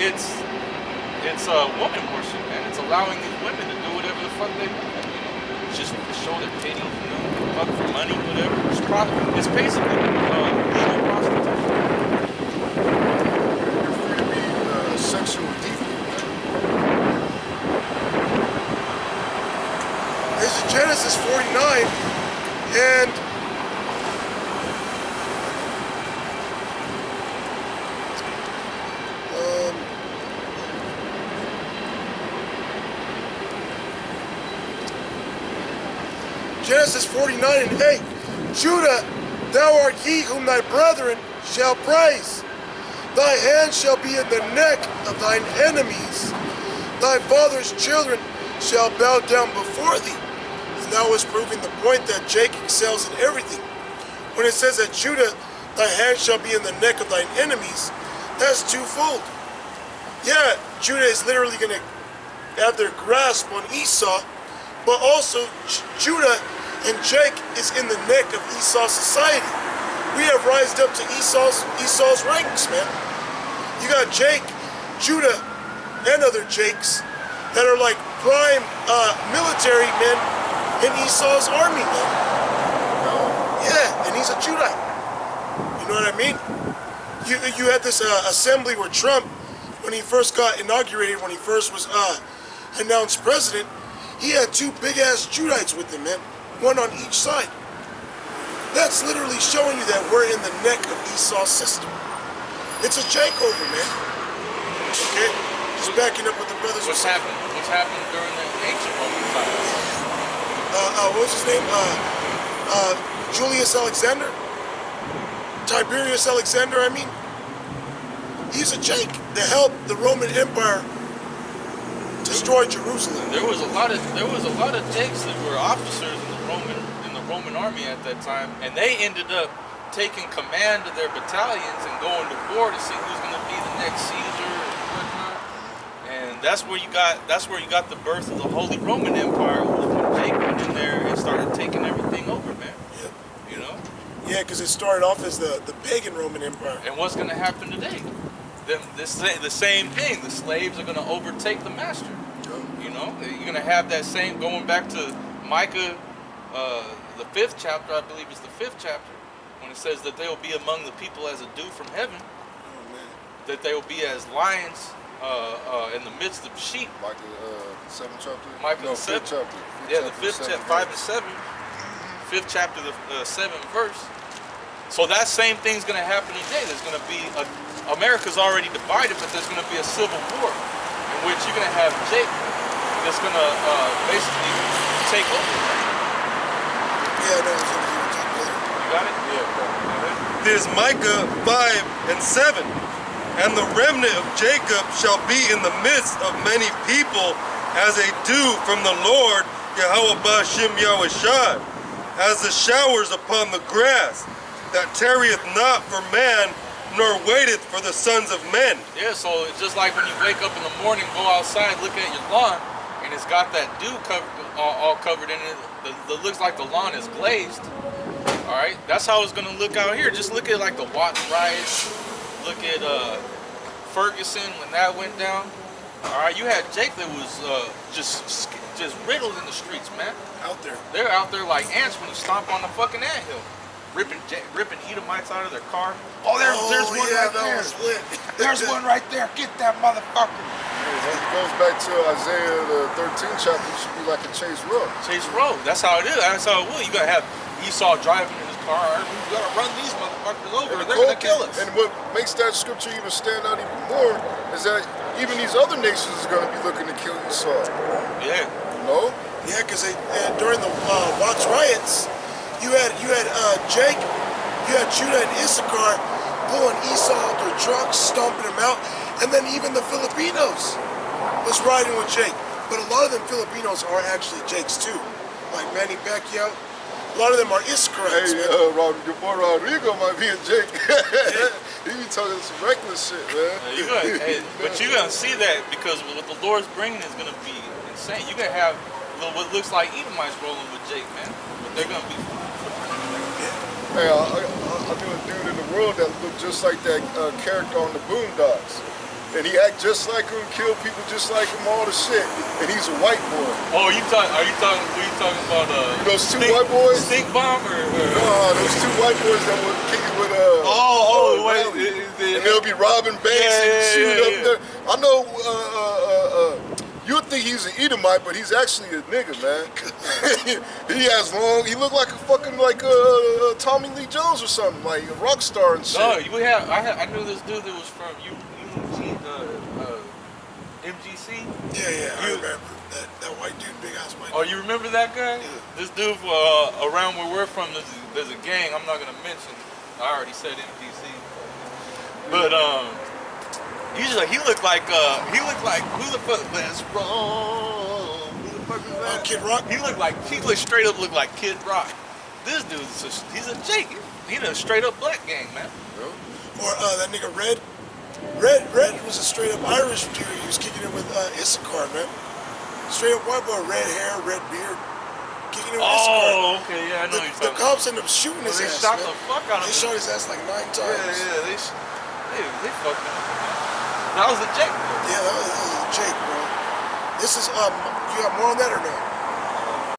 it's woman worship, man. It's allowing these women to do whatever the fuck they want. Just to show their titties, fuck for money, whatever. It's basically legal prostitution. You're free to be a sexual deviant. This is Genesis 49, and Genesis 49 and 8. Judah, thou art he whom thy brethren shall praise. Thy hand shall be in the neck of thine enemies. Thy father's children shall bow down before thee. And that was proving the point that Jake excels in everything. When it says that Judah, thy hand shall be in the neck of thine enemies, that's twofold. Yeah, Judah is literally going to have their grasp on Esau, but also Judah and Jake is in the neck of Esau's society. We have rised up to Esau's ranks, man. You got Jake, Judah, and other Jakes that are like prime military men in Esau's army, man. Yeah, and he's a Judite. You know what I mean? You had this assembly where Trump, when he first got inaugurated, when he first was announced president, he had two big-ass Judites with him, man. One on each side. That's literally showing you that we're in the neck of Esau's system. It's a takeover, man. Okay? Just backing up what the brothers What's happened? What's happened during the ancient Roman times? What was his name? Julius Alexander? Tiberius Alexander, I mean. He's a Jake that helped the Roman Empire destroy Jerusalem. There was a lot of Jakes that were officers in the Roman army at that time, and they ended up taking command of their battalions and going to war to see who's going to be the next Caesar and whatnot. And that's where you got the birth of the Holy Roman Empire, was when Jake went in there and started taking everything over, man. Yeah. You know? Yeah, because it started off as the pagan Roman Empire. And what's going to happen today? The same thing. The slaves are going to overtake the master. You know, you're going to have that same, going back to Micah, the 5th chapter, I believe it's the 5th chapter, when it says that they will be among the people as a dew from heaven, that they will be as lions in the midst of sheep. Micah 7th chapter? Micah no, 7th chapter. Yeah, the 5th chapter, 5 and 7, 5th chapter, the 7th verse. So that same thing's going to happen today. There's going to be, America's already divided, but there's going to be a civil war in which you're going to have Jake that's going to basically take over. Yeah, no, it's going to take over. You got it? Yeah. There's Micah 5 and 7. And the remnant of Jacob shall be in the midst of many people as a dew from the Lord, Yahweh Ba'ashem Yahushua, as the showers upon the grass, that tarrieth not for man, nor waiteth for the sons of men. Yeah, so it's just like when you wake up in the morning, go outside, look at your lawn, and it's got that dew all covered in it. It looks like the lawn is glazed. All right, that's how it's gonna look out here. Just look at like the Watton riots. Look at Ferguson when that went down. All right, you had Jake that was just riddled in the streets, man. Out there. They're out there like ants when you stomp on the fucking anthill, ripping Edomites out of their car. Oh, there's one right there. There's one right there. Get that motherfucker. It goes back to Isaiah the 13th chapter. You should be like a Chase Road. Chase Road. That's how it is. That's how it will. You gotta have Esau driving in his car. We gotta run these motherfuckers over. They're gonna kill us. And what makes that scripture even stand out even more is that even these other nations is going to be looking to kill Esau. Yeah. You know? Yeah, because during the Watts riots, you had Jake, you had Judah and Issachar pulling Esau out their trucks, stomping him out, and then even the Filipinos was riding with Jake. But a lot of them Filipinos are actually Jakes too, like Manny Pacquiao. A lot of them are Issacharites. Hey, your boy Rodrigo might be a Jake. He be talking some reckless shit, man. But you're gonna see that because what the Lord's bringing is gonna be insane. You're gonna have what looks like Edomites rolling with Jake, man. But they're gonna be. Hey, I knew a dude in the world that looked just like that character on the Boondocks. and he act just like him, kill people just like him, all the shit. And he's a white boy. Oh, are you talking about Those two white boys? Stink Bomb or those two white boys that were kicking with wait, and they'll be robbing banks and shooting up there. I know you would think he's an Edomite, but he's actually a nigga, man. He has he look like a fucking Tommy Lee Jones or something, like a rock star and shit. No, I knew this dude that was from MGC. Yeah, I remember that white dude, big ass white dude. Oh, you remember that guy? Yeah. This dude around where we're from, there's a gang. I'm not gonna mention. I already said MGC. But usually he looked like who the fuck was wrong? Who the fuck was that? Kid Rock. He straight up looked like Kid Rock. This dude's he's a Jake. He's a straight up black gang, man. Or that nigga Red. Red was a straight up Irish dude. He was kicking it with Issachar, man. Straight up white boy, red hair, red beard. Kicking it with Issachar. Oh, okay, yeah, I know you're The talking cops ended up shooting his They ass. shot man. the fuck out of They him. shot his ass like 9 times. Yeah, they fucked him. That was a Jake. Yeah, that was Jake, bro. This is, you got more on that or no?